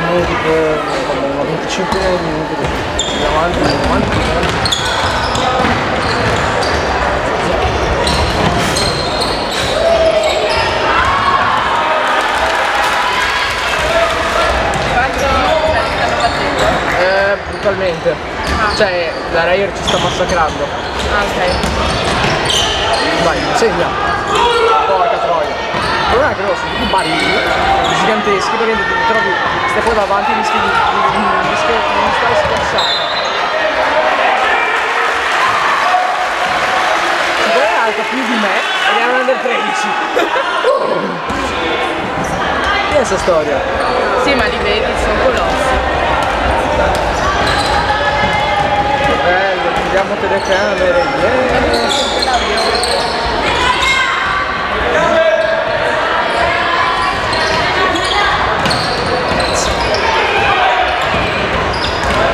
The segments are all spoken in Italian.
minuti per una 25 minuti avanti. Brutalmente. Cioè la Rayer ci sta massacrando. Ok. Vai, segna. Porca troia. Il problema è che loro sono tutti barili giganteschi, perché ti trovi, stai poi davanti rischi di stare schiacciato. Poi è alta più di me ed è un under 13. Che è questa storia? Sì, ma li vedi, sono colossi. Bello, vediamo telecamere, yes.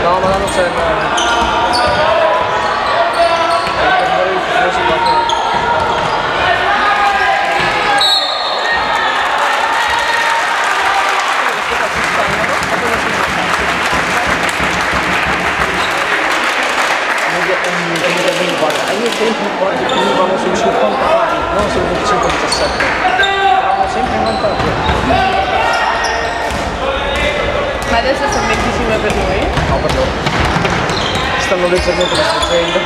No, ma non c'è il tempi finivano sui 50 pari, non sui 25-17. Eravamo sempre in vantaggio. Ma adesso sono 25 per noi? No, per loro. Stanno leggermente distruggendo.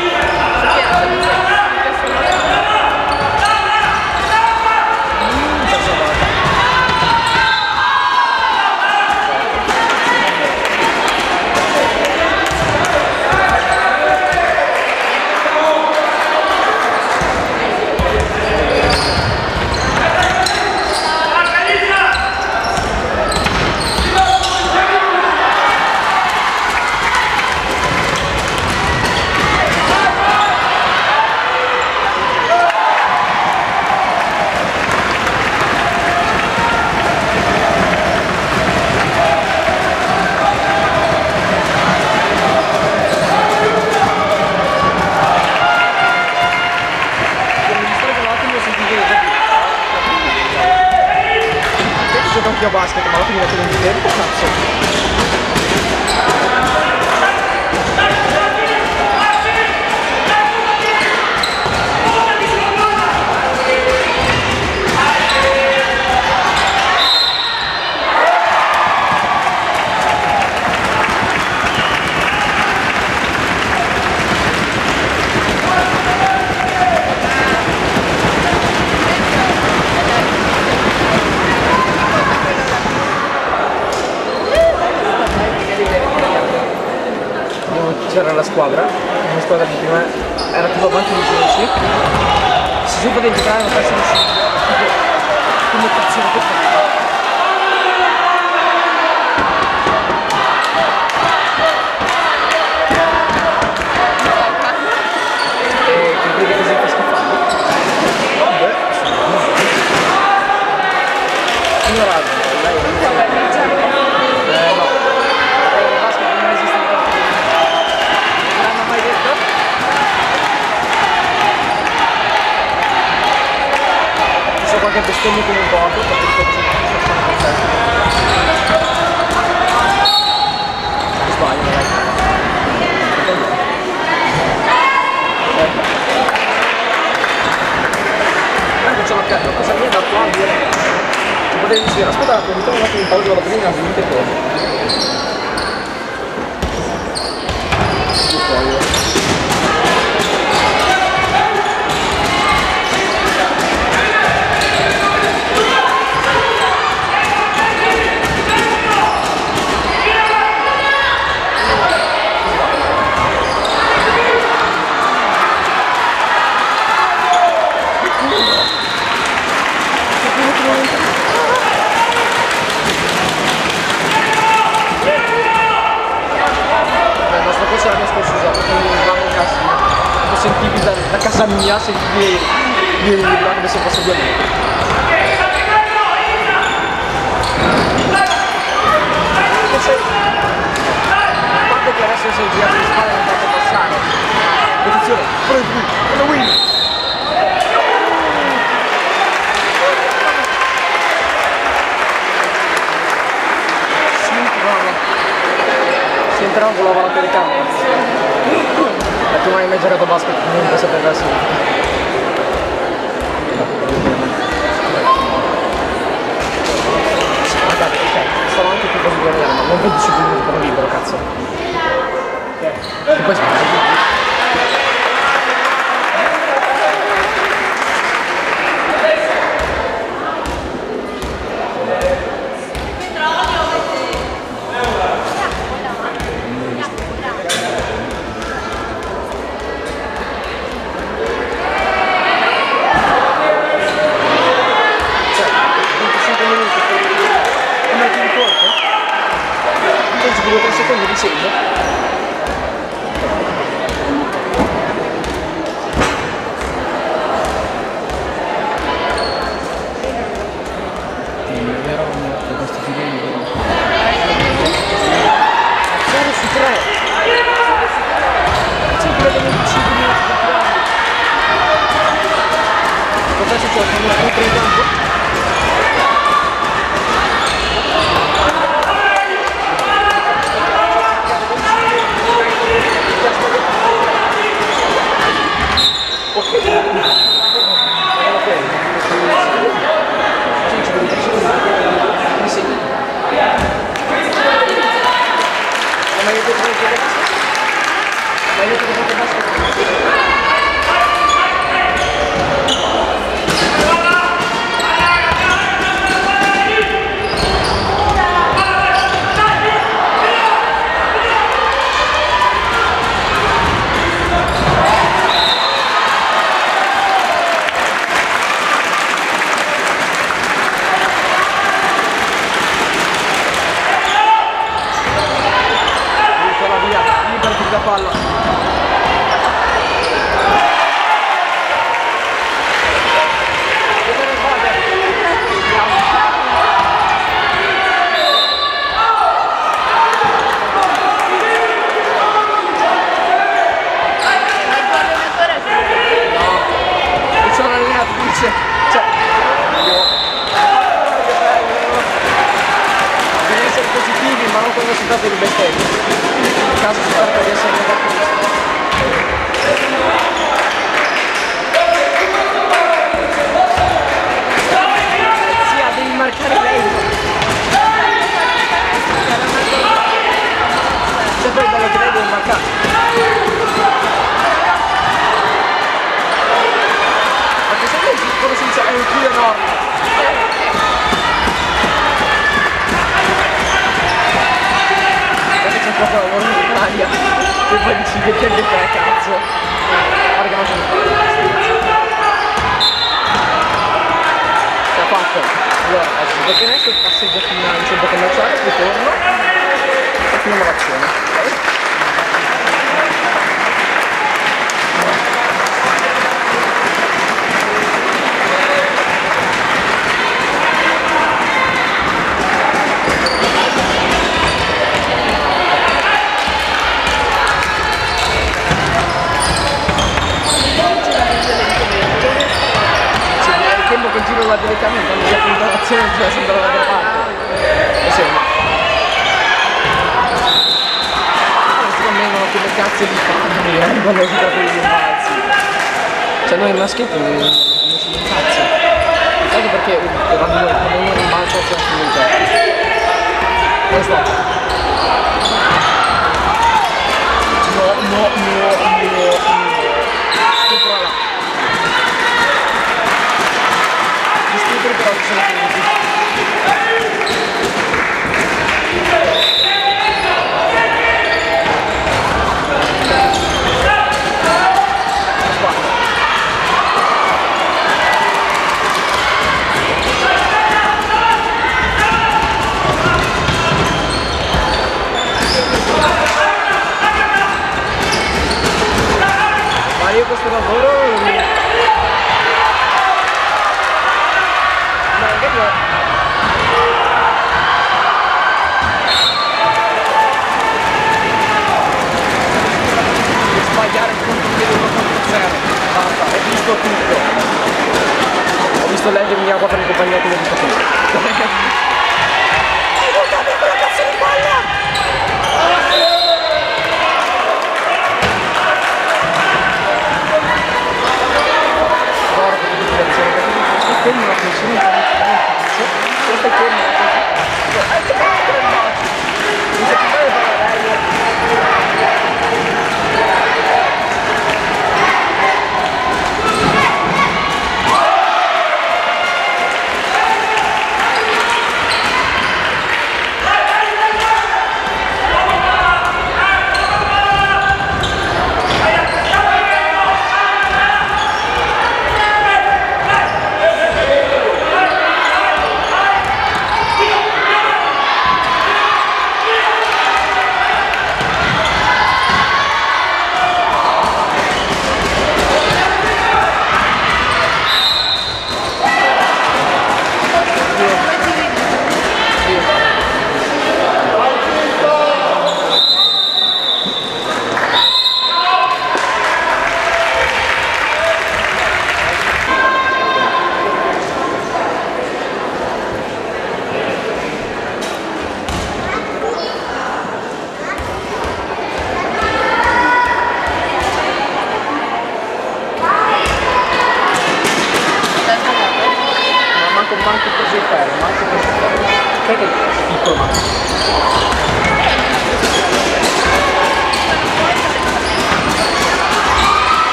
Anch'io a basket, ma alla fine metto in tempo, cazzo. C'era la squadra, una squadra di prima era tipo avanti di 10, si sono potuti entrare una perso di 5, come cazzo che fa? E che vedi così che schifando? Vabbè, ignorato, dai, no. Qualche bestemmia come un poco, perché sto facendo perfetto. Sbaglio, dai. Anche c'ho la cosa mia da qua a dire. Ci potevi dire, aspetta, mettiamo un attimo in pausa la prima, finite cose. Sentivi da casa mia, sentivi di urla come se fosse 2 metri. A parte che adesso sei girato di spalle e non fatto passare. Posizione, for the win! entrava volava la telecamera. E tu non hai mai giocato a basket, comunque sapeva la significa. Guardate, ok, stavo anche più così per vedere, ma non 25 minuti per un libro, cazzo. E poi secondi di segno. Vero questi figli 0 su 3 5 minuti cosa succede? Sono in campo? Palla. Mi sono allenato, dice, cioè, bisogna essere positivi, ma non quando si tratta di bestemmie. In caso si tratta di essere negativi. Zia, devi marcare lei. Se poi bello che lei deve marcare. Perché se lei come si dice è un culo enorme. C'è proprio lavoro in Italia e poi dici che te cazzo guarda che non sono si è fatto allora perché adesso passeggio fino al centro commerciale ritorno e finiamo l'azione, ok? Che giro la telecamera quando si appunta l'azione bisogna sempre dall'altra parte e sembra si convengono quelle cazzo di fatti quando si tratta di rimbalzi, cioè noi maschietti non si incazza sai perché quando uno rimbalza si appunta non sto no stupro là però ci sono finiti. Ma io questo lavoro sbagliare il conto di 1.0 basta, ho visto tutto, ho visto leggermi acqua per il compagnia come ho visto tutto. Guardate quella cazzo di palla!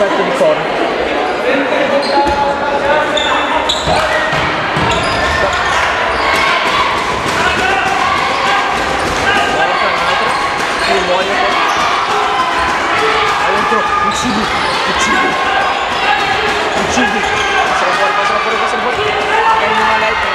effetto di corno. Uccidi, uccidi, uccidi, passano fuori, magari non ha lei per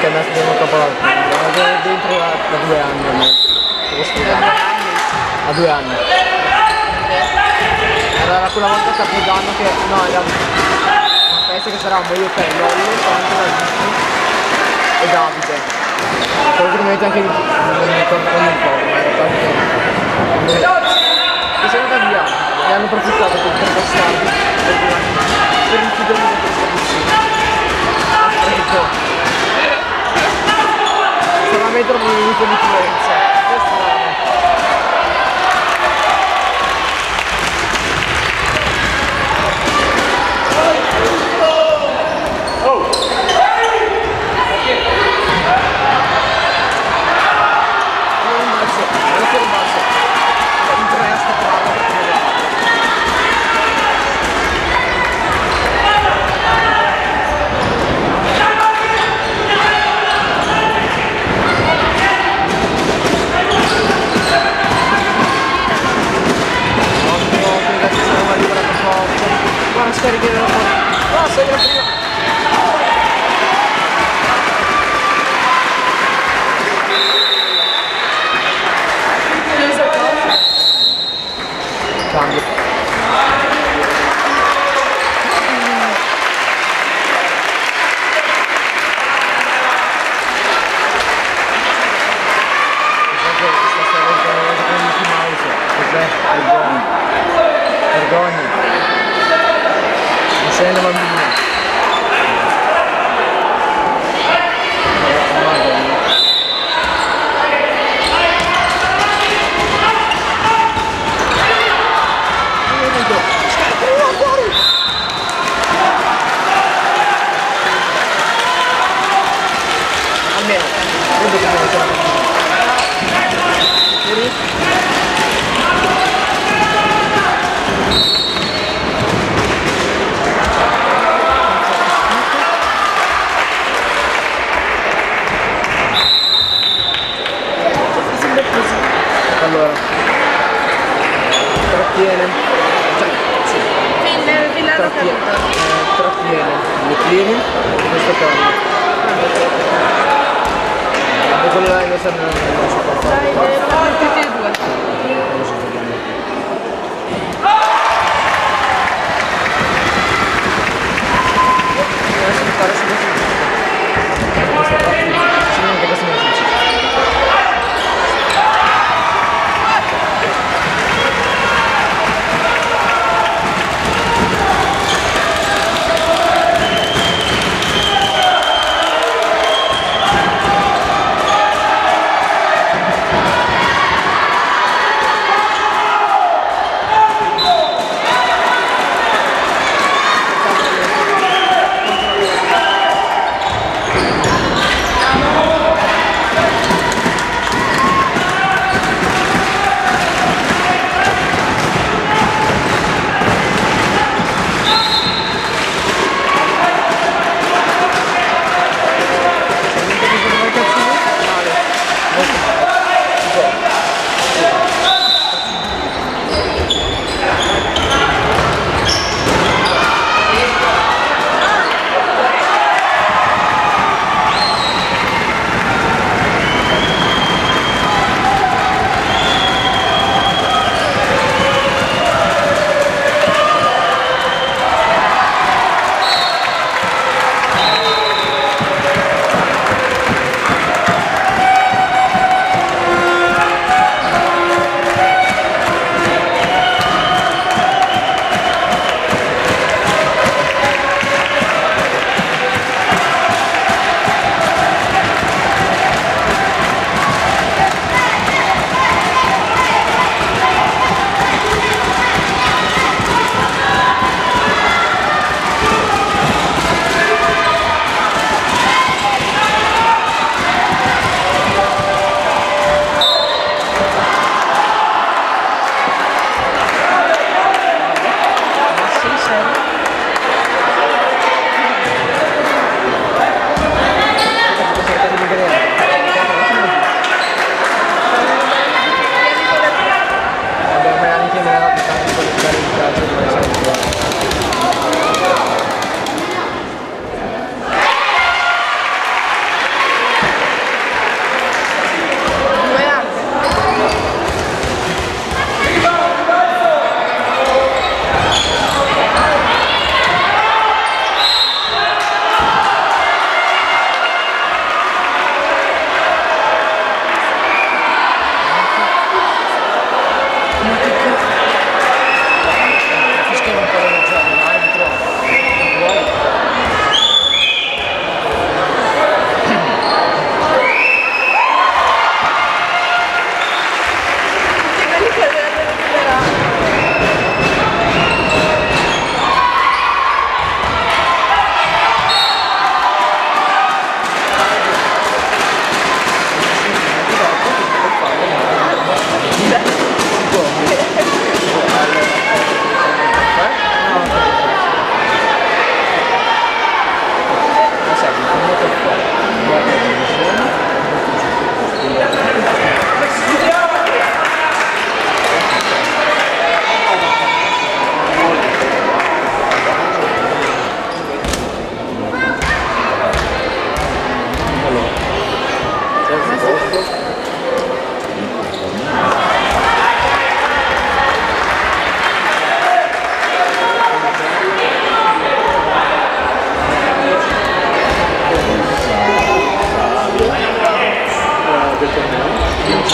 che è andato dentro da 2 anni, devo spiegare. A 2 anni. Era la prima volta a Capodanno che, no, era una festa che saravamo io, te, Lollo, anche la Vicky e Davide. Probabilmente anche non mi ricordo ma era tanto. E si è andata via e hanno approfittato per postarli per richiudermi da questa piscina. Solamente un minuto di influenza. Scaricherò un po'. No, sei la prima. Cambio. Vergogna. Sei una bambina. Almeno, vedo che non c'è. Allora, trattiene, cioè, sì, trattiene, le pieni, questo cambio. E quello là invece non si può fare. Dai, tutti e due. Non si può fare.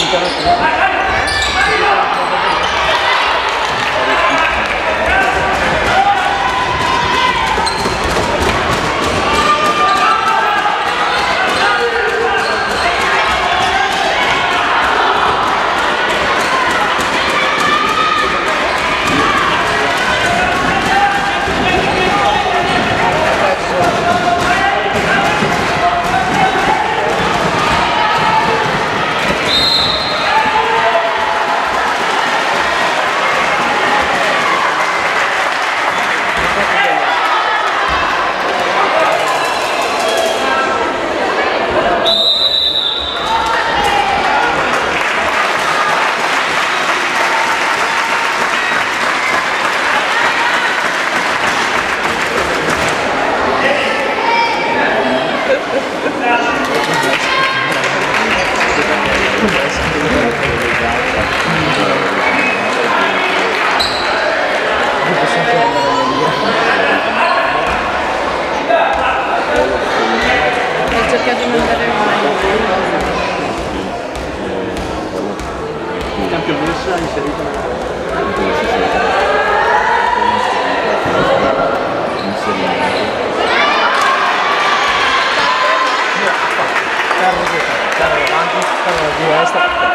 Cercare di mandare campionessa inserita Carro davanti, carro di destra.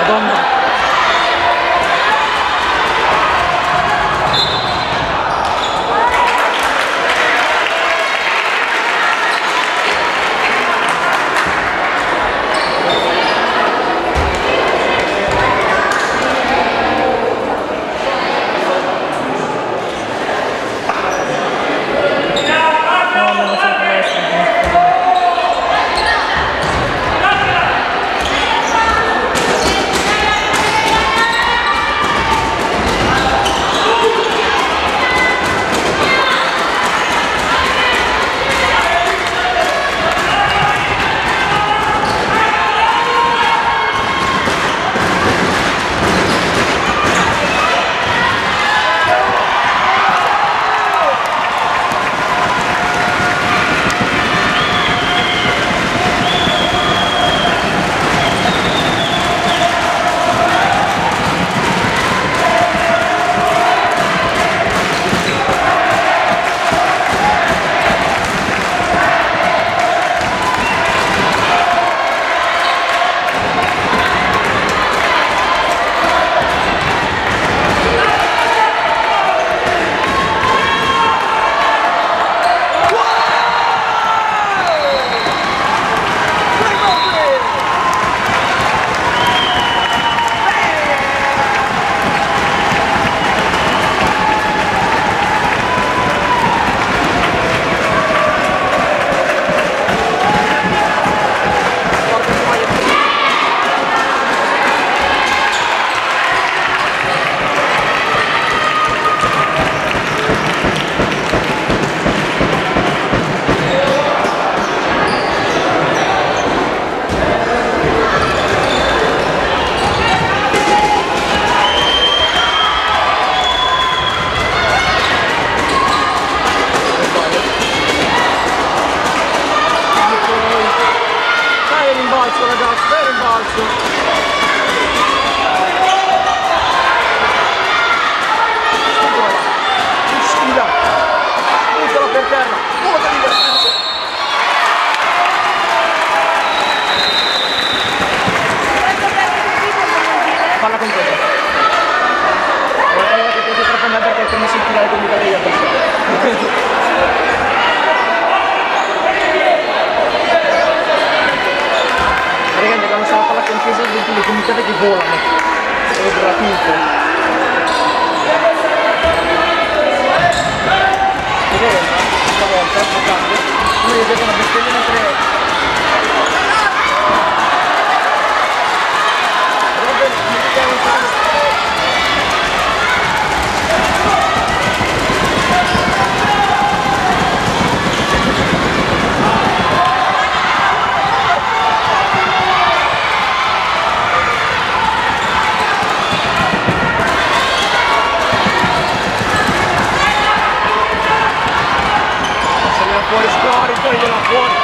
Madonna. Ragazzi, dai rimbalzo! Sfida! Buttala per terra! Buttala di vertice! Falla con te! Guarda che piace troppo a me perché è come sentire le comunità degli avversari. Praticamente quando sarà la contesa senti le comitate che volano è gratuito. Vedete stavolta giocando noi devono bestemmia mentre fuori, scorri, togliela fuori.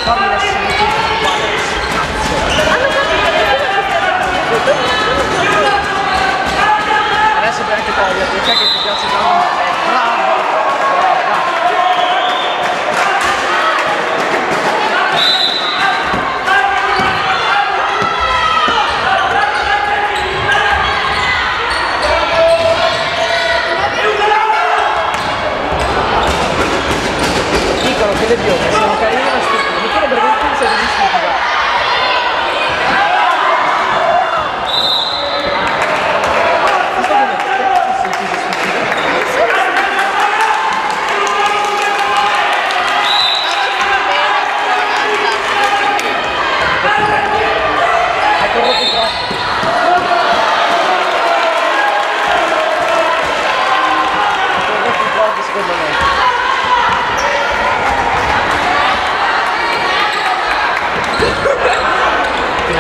farmi essere più adesso puoi anche toglierti, ok che ti piace tanto, bravo, brava. Dicono che le bionde siano carine ma stupide, Michele Berrettini si è stupida. Secondo me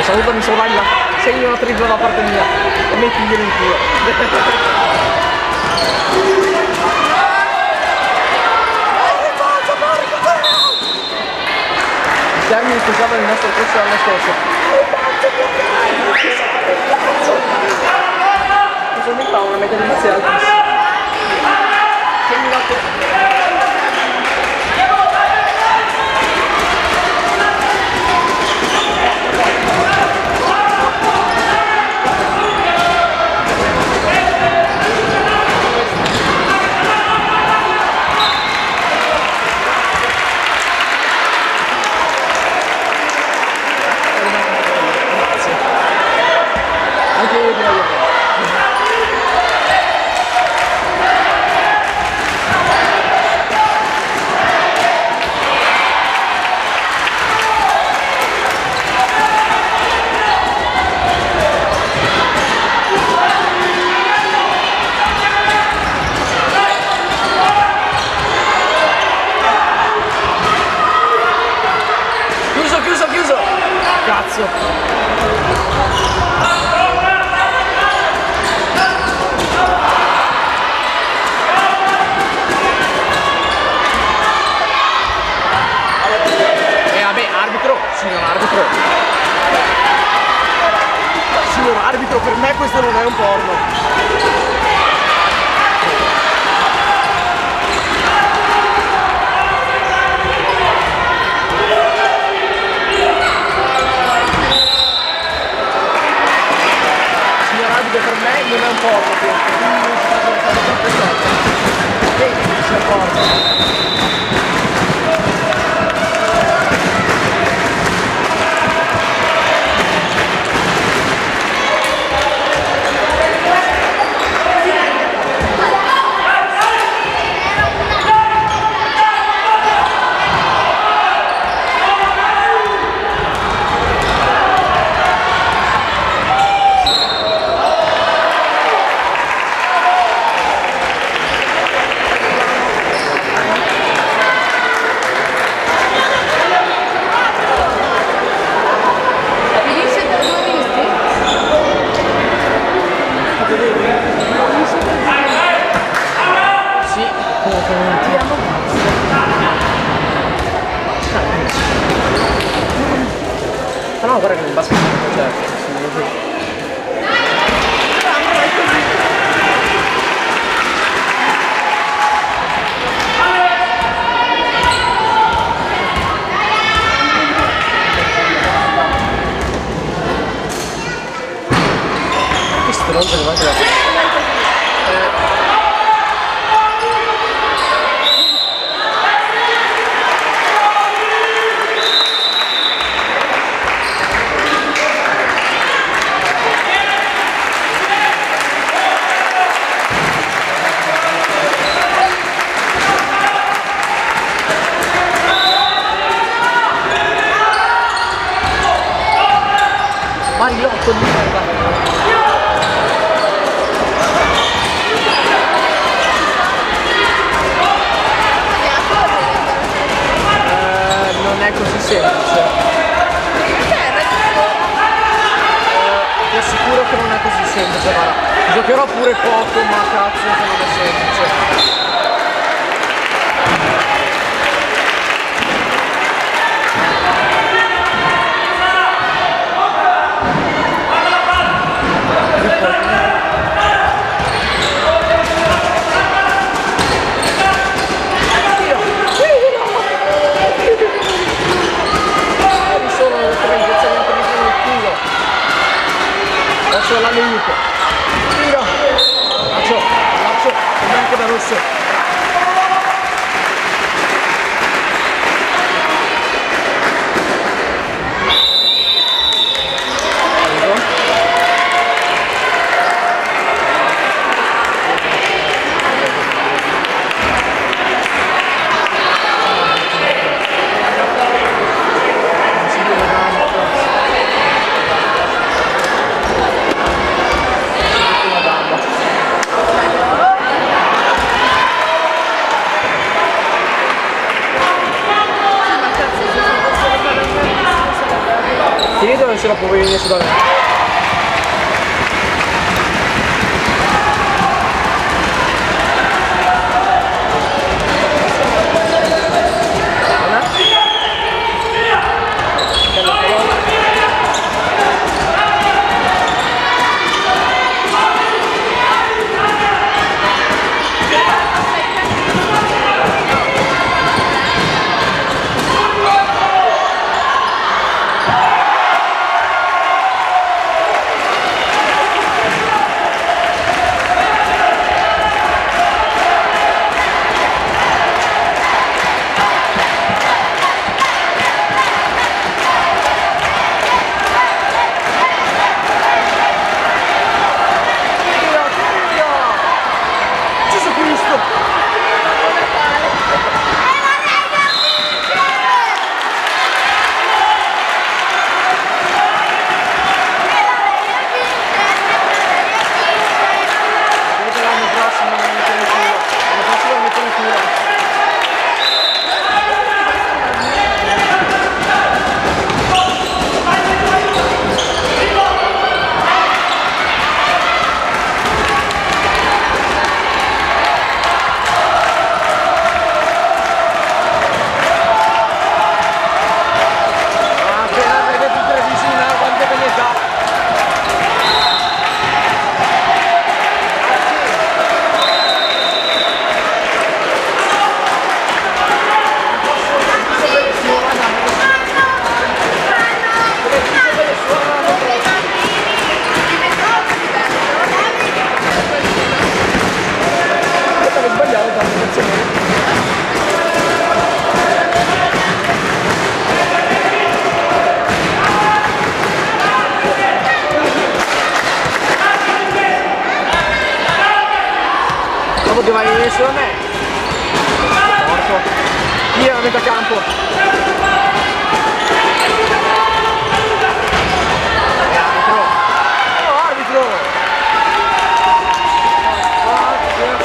salutami sorella, segni una tripla da parte mia e mettiglielo in culo. I termini che usavano il nostro corso l'anno scorso. Cosa aumentava una media di inizio altissima. Anche io direi di chiuso! Cazzo! Signor arbitro, per me questo non è un porno. Signor arbitro, per me non è un porno questo. Vedi che c'è porno. No, guarda che nel basket non c'è, che stronzo che va a Mariotto di merda. Non è così semplice. Ti assicuro che non è così semplice, guarda. Giocherò pure poco, ma cazzo che non è semplice. Ti vedo se dopo vuoi venire su da me. Dopo vai su da me. Porco. Via a metà campo. Arbitro. Oh, arbitro.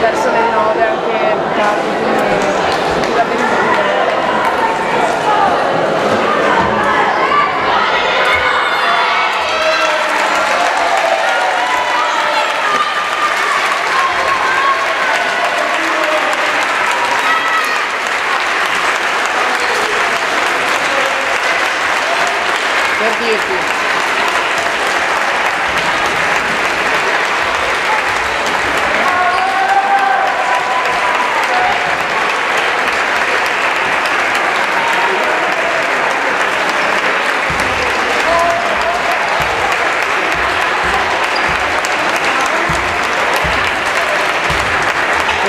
Verso le 9 anche tardi, quindi va bene. Per dirti.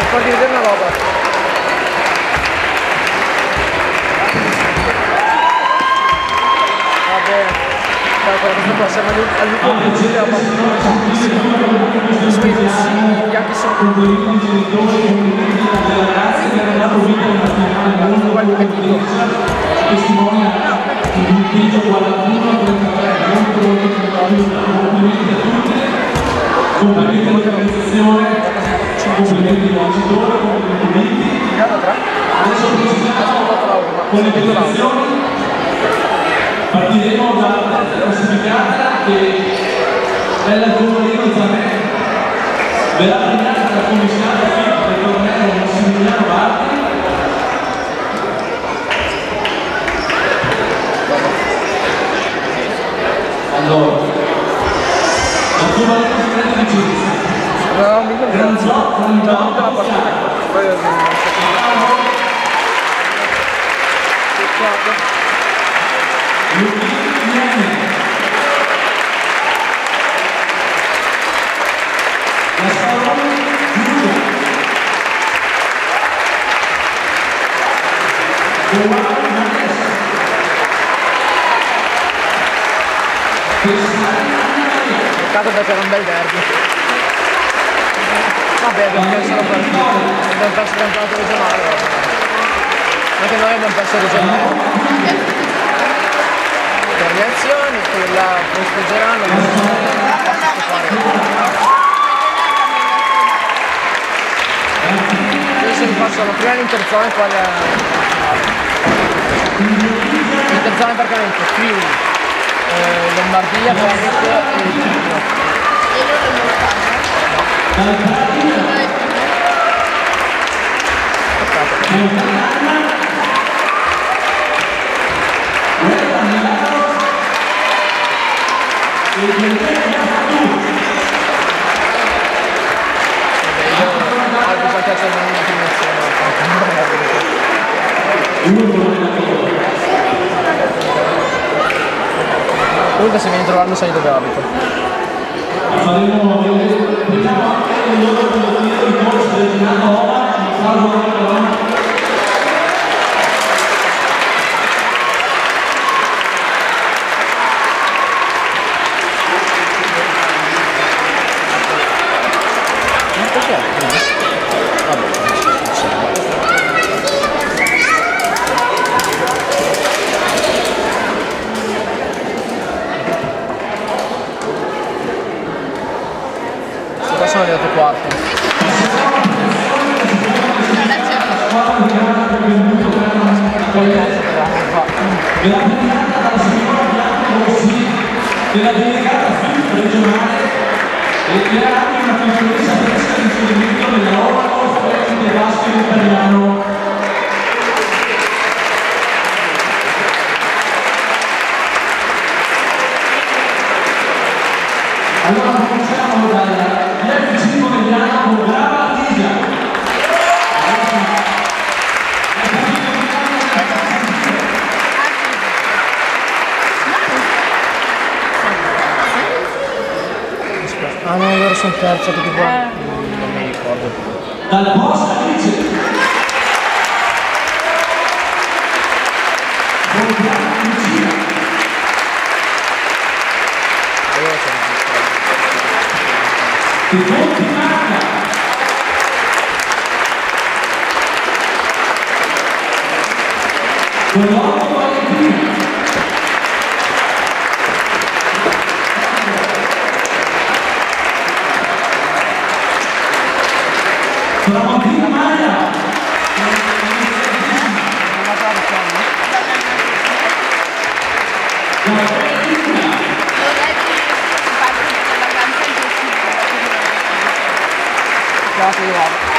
Farti vedere una roba. Vabbè, questo qua siamo all'ultimo punto della partita. I bianchi sono guarda che dico. Testimonia il video 41-33 complimenti all'organizzazione, complimenti al vincitore, complimenti. Adesso proseguiamo con le votazioni. Partiremo dalla classificata che è la giornalino Zanè, verrà premiata dal commissario del torneo Massimiliano Bardi. Allora, la tua valente licenza. Peccato perché era un bel derby. Vabbè, abbiamo perso la partita, abbiamo perso il campionato regionale. Anche noi abbiamo perso il regionale. Per le azioni, quella festeggeranno, ma non se mi facciano prima l'interzone, poi l'interzone perché ha detto Friuli, Lombardia, Veneto e Ticino. Comunque se vieni a trovarlo sai dove abito. Faremo vediamo anche il loro produttivo di corso del Ginnanova, sono arrivato quarto. della delegata FIP regionale e creare una conferenza fresca di riferimento nella Orano Sport del basket italiano. Allora cominciamo dal F5 Mediano con Brava Artigia. Ah no, loro sono terzo tutti qua. Non mi ricordo. Dal Bosch Alice. Con Brava Lucia. Allora c'è Di Fonti Marca. Con l'Orto Valentino. Tramontina Maia.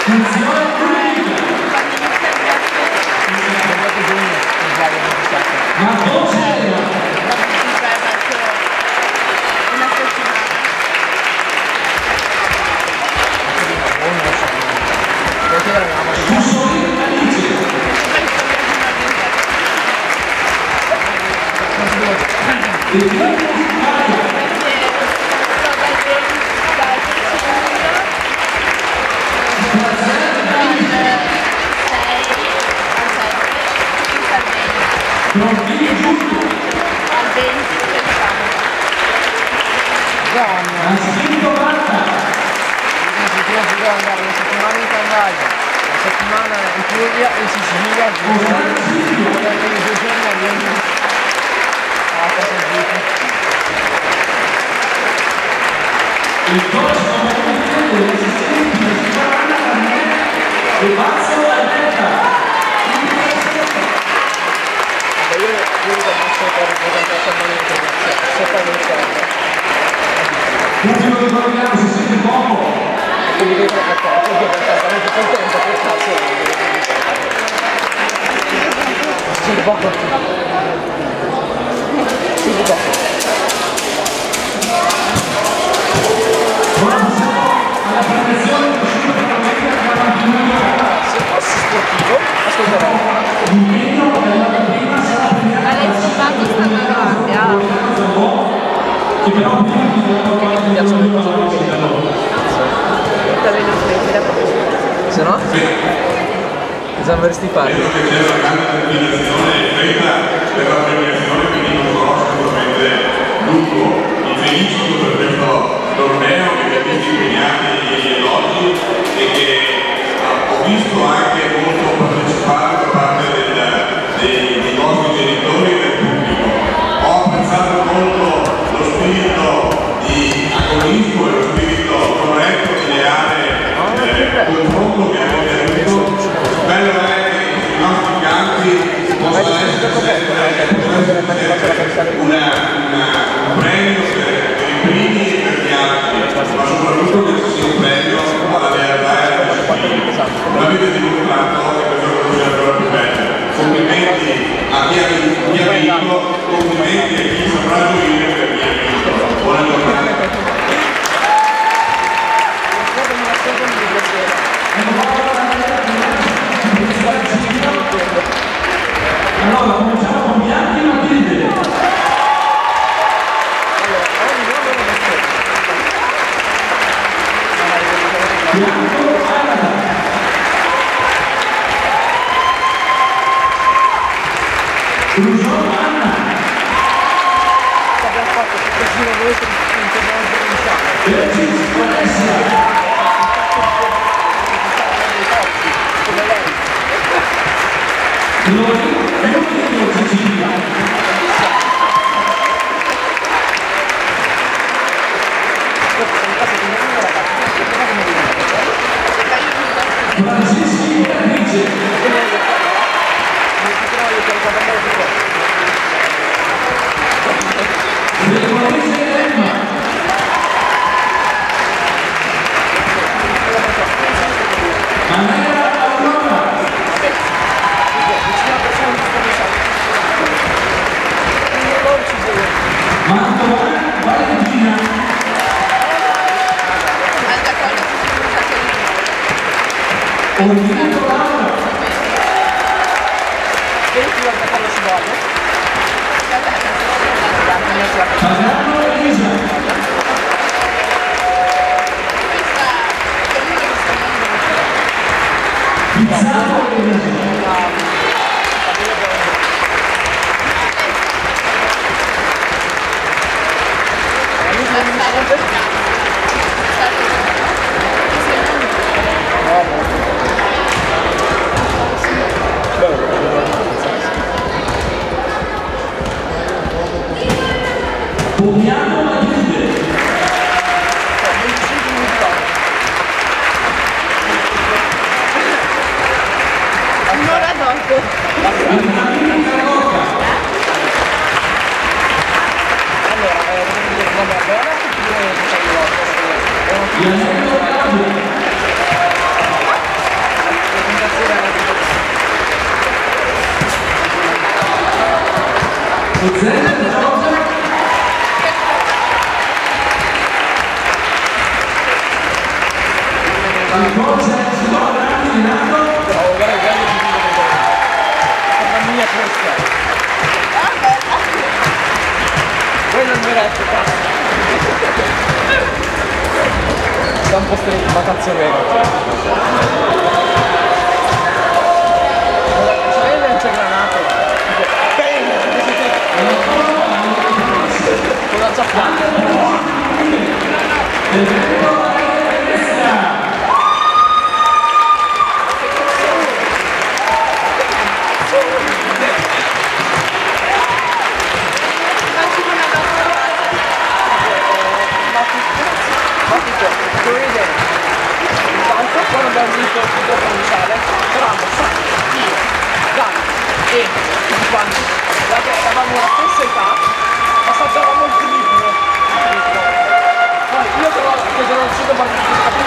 Funzione pubblica. Ma Bocello. Mussolini Alice. Di Fonti Maia. Pronti giusto. Anzitutto Marta. Dobbiamo andare una settimana in Candagia, una settimana in Puglia e in Sicilia, due giorni a Casa Gita. Il prossimo movimento delle assistenti di settimana per me è Pazzo Alberta. Io non so per rappresentare il movimento, se poi non serve. Tutti lo ricordiamo, si sente poco. Quindi devo raccontare, io per caso non sono contento, che cazzo si sente poco. Si sente poco. Alla protezione uscita per la Se fossi sportivo, ascolterei. l'impegno della prima sarà premiata che però Mi piacciono le cose più belle. Se no? Cosa vorresti fare? Vedo che c'è una grande determinazione e fretta per la premiazione, quindi non so assolutamente lungo. Mi felicito per questo torneo che mi ha visto impegnati negli elogi e che ho visto anche molto partecipare da parte dei nostri genitori e del pubblico. Ho apprezzato molto lo spirito di agonismo e lo spirito corretto di leale confronto che avete avuto. Bello è che i nostri canti possano essere un premio per i primi e per gli altri, ma soprattutto che ci sia un premio alla lealtà e alla disciplina. L'avete dimostrato e questo è la cosa più bella. Complimenti a chi ha vinto, complimenti a chi saprà gioire per chi ha vinto. Buona giornata. Allora, cominciamo con Bianchi e Matilde. Bianco Agata. Ruggio Anna. Abbiamo fatto un casino voi per il torneo provinciale. Beatrice Alessia. Lorenzo Cecilia. Franceschi Beatrice. Beatrice Emma. Manera Aurora. Mantovana Valentina. Ordinato Laura. Pagano Elisa. Pizzato Elisa. Pomiano Matilde. Un'ora dopo. Benjamin Carocca. Ianello Calabria. Ozella Giorgia. Ancora Silvana Minato. Mamma mia questa! Quello è il meretto, sta un po' strepitazione vero. C'è il granato. Con la ciappata. Quando abbiamo vinto il titolo provinciale, eravamo Sani, io, Dani e quando eravamo alla stessa età, assaggiavamo il ritmo. Poi io però che sono uscito partecipato.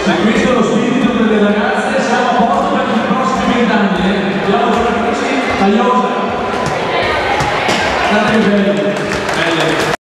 Seguito lo spirito delle ragazze, siamo a posto per i prossimi 20 anni. Diamo la a Iosa. Grazie.